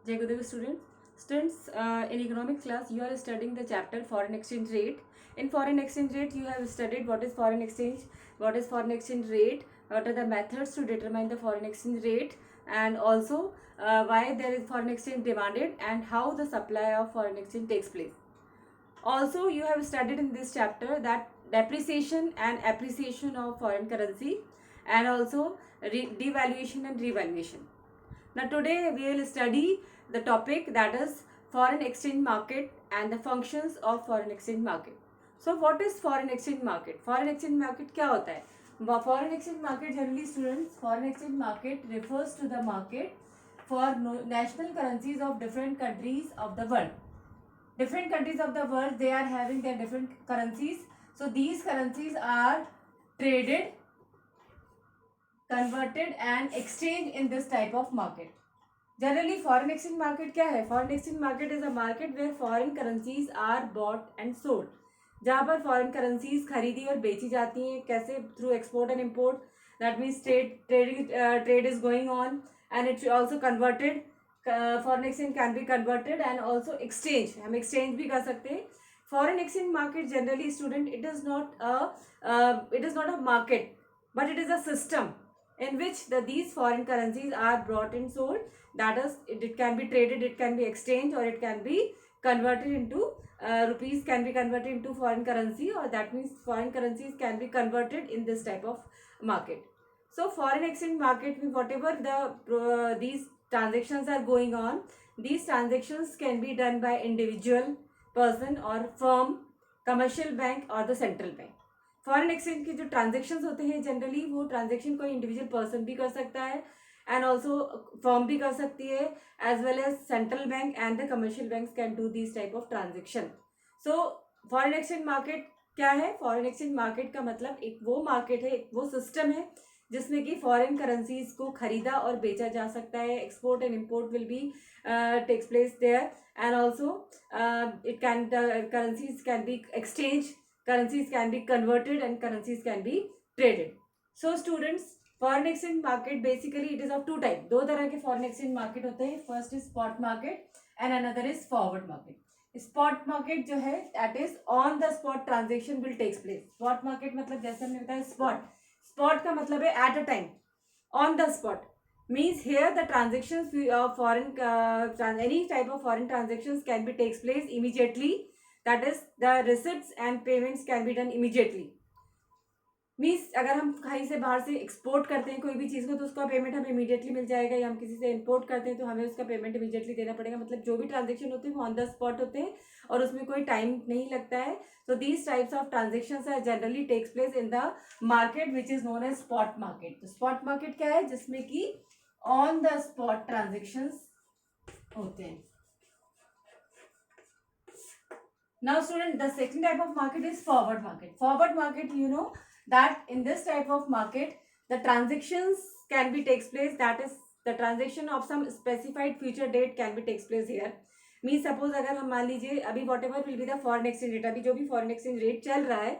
Jai Gurudev students. In economics class, you are studying the chapter foreign exchange rate. In foreign exchange rate, you have studied what is foreign exchange, what is foreign exchange rate, what are the methods to determine the foreign exchange rate, and also why there is foreign exchange demanded and how the supply of foreign exchange takes place. Also, you have studied in this chapter that depreciation and appreciation of foreign currency and also devaluation and revaluation. Now today we will study the topic that is foreign exchange market and the functions of foreign exchange market. So what is foreign exchange market? Foreign exchange market क्या होता है? Foreign exchange market generally students, foreign exchange market refers to the market for national currencies of different countries of the world. Different countries of the world, they are having their different currencies. So these currencies are traded, converted and exchanged in this type of market. Generally foreign exchange market क्या है? Foreign exchange market is a market where foreign currencies are bought and sold. जहाँ पर foreign currencies खरीदी और बेची जाती हैं. कैसे? Through export and import. That means trade is going on and it's also converted. Foreign exchange can be converted and also exchange. हम exchange भी कर सकते हैं. Foreign exchange market generally student, it is not a market, but it is a system in which these foreign currencies are brought and sold. That is, it can be traded, it can be exchanged, or it can be converted into rupees can be converted into foreign currency, or that means foreign currencies can be converted in this type of market. So foreign exchange market, whatever these transactions are going on, these transactions can be done by individual person or firm, commercial bank or the central bank. Foreign exchange के जो transactions होते हैं generally वो transaction कोई individual person भी कर सकता है एंड ऑल्सो फर्म भी कर सकती है as well as central bank and the commercial bank can do this type of transaction. So foreign exchange market क्या है? फॉरेन एक्सचेंज मार्केट का मतलब एक वो मार्केट है, एक वो सिस्टम है जिसमें कि फॉरेन करेंसीज को खरीदा और बेचा जा सकता है. Export and import will be takes place there and also it can currencies can be exchange, currencies can be converted and currencies can be traded. So students, foreign exchange market basically it is of two type. दो तरह के foreign exchange market होते हैं. First is spot market and another is forward market. Spot market जो है that is on the spot transaction will takes place. Spot market मतलब जैसे हमने बताया spot. Spot का मतलब है at a time, on the spot. Means here the transactions of foreign any type of foreign transactions can be takes place immediately. That is, the receipts and payments can be done immediately. Means अगर हम कहीं से बाहर से export करते हैं कोई भी चीज़ को तो उसका पेमेंट हमें इमीडिएटली मिल जाएगा, या हम किसी से इंपोर्ट करते हैं तो हमें उसका पेमेंट इमीडिएटली देना पड़ेगा. मतलब जो भी ट्रांजेक्शन होते हैं वो ऑन द स्पॉट होते हैं और उसमें कोई टाइम नहीं लगता है. So these types of transactions are generally takes place in the market which is known as spot market. तो स्पॉट मार्केट क्या है? जिसमें कि ऑन द स्पॉट ट्रांजेक्शन्स होते हैं. Now student, the second type of market is forward market. Forward market, you know that in this type of market, the transactions can be takes place. That is, the transaction of some specified future date can be takes place here. Means suppose अगर हम मान लीजिए अभी whatever will be the foreign exchange rate, अभी जो भी foreign exchange rate चल रहा है,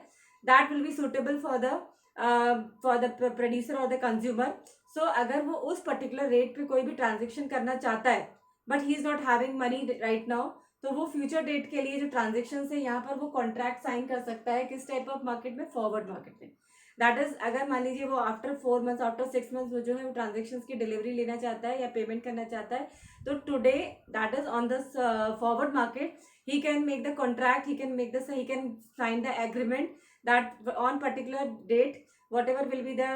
that will be suitable for the producer or the consumer. So अगर वो उस particular rate पे कोई भी transaction करना चाहता है, but he is not having money right now, तो वो फ्यूचर डेट के लिए जो ट्रांजेक्शन है यहाँ पर वो कॉन्ट्रैक्ट साइन कर सकता है. किस टाइप ऑफ मार्केट में? फॉरवर्ड मार्केट में. दैट इज, अगर मान लीजिए वो आफ्टर 4 मंथ्स, आफ्टर 6 मंथ्स वो जो है वो ट्रांजेक्शन की डिलीवरी लेना चाहता है या पेमेंट करना चाहता है, तो today that is on the forward market he can make the contract, he can sign the agreement that on particular date whatever will be the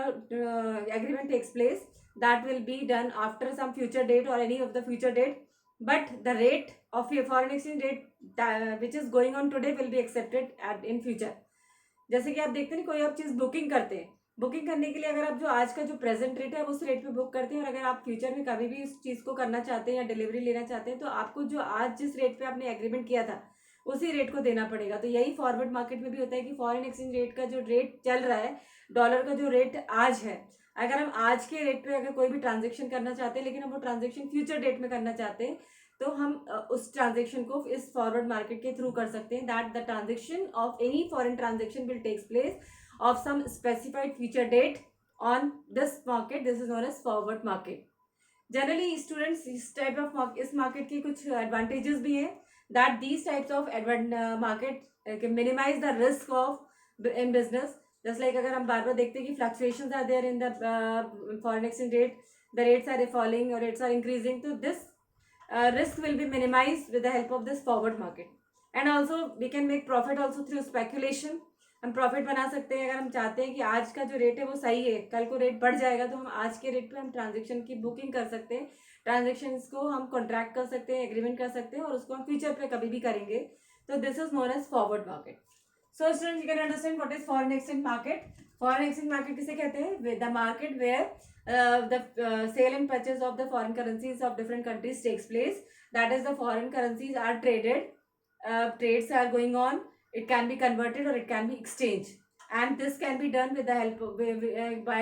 agreement takes place, that will be done after some future date or any of the future date. But the rate of your foreign exchange rate which is going on today will be accepted in future. जैसे कि आप देखते हैं कोई आप चीज़ booking करते हैं, booking करने के लिए अगर आप जो आज का जो प्रेजेंट रेट है उस रेट पे बुक करते हैं, और अगर आप फ्यूचर में कभी भी इस चीज़ को करना चाहते हैं या डिलीवरी लेना चाहते हैं तो आपको जो आज जिस रेट पे आपने एग्रीमेंट किया था उसी रेट को देना पड़ेगा. तो यही फॉरवर्ड मार्केट में भी होता है कि फॉरेन एक्सचेंज रेट का जो रेट चल रहा है, डॉलर का जो रेट आज है, अगर हम आज के रेट पे अगर कोई भी ट्रांजेक्शन करना चाहते हैं लेकिन हम वो ट्रांजेक्शन फ्यूचर डेट में करना चाहते हैं तो हम उस ट्रांजेक्शन को इस फॉरवर्ड मार्केट के थ्रू कर सकते हैं. That the transaction of any foreign transaction will takes place of some specified future date on this market. This is known as forward market. Generally students इस मार्केट की कुछ advantages भी हैं, that these types of market minimize the risk of in business. Just like अगर हम बार बार देखते हैं कि fluctuations are there in the foreign exchange rate, the rates are falling और रेट्स आर इंक्रीजिंग, तो this risk will be minimized with the help of this forward market. And also we can make profit also through speculation. हम profit बना सकते हैं अगर हम चाहते हैं कि आज का जो रेट है वो सही है, कल को रेट बढ़ जाएगा तो हम आज के रेट पे हम ट्रांजेक्शन की बुकिंग कर सकते हैं, ट्रांजेक्शन्स को हम कॉन्ट्रैक्ट कर सकते हैं, एग्रीमेंट कर सकते हैं और उसको हम फ्यूचर पे कभी भी करेंगे। तो this is known as forward market. So student, you can understand what is foreign exchange market. Foreign exchange market किसे कहते हैं? The market where the sale and purchase of the foreign currencies of different countries takes place. That is, the foreign currencies are traded, trades are going on, it can be converted or it can be exchanged, and this can be done with the help of by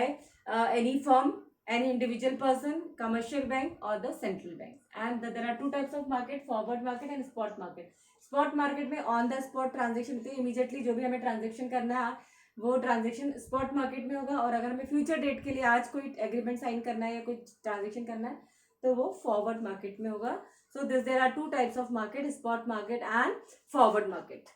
any firm, any individual person, commercial bank or the central bank. And there are two types of market, forward market and spot market. Spot market में on the spot transaction होती है, immediately जो भी हमें transaction करना है वो transaction spot market में होगा, और अगर हमें फ्यूचर डेट के लिए आज कोई एग्रीमेंट साइन करना है या कोई ट्रांजेक्शन करना है तो वो फॉरवर्ड मार्केट में होगा। So this there are two types of market, spot market and forward market.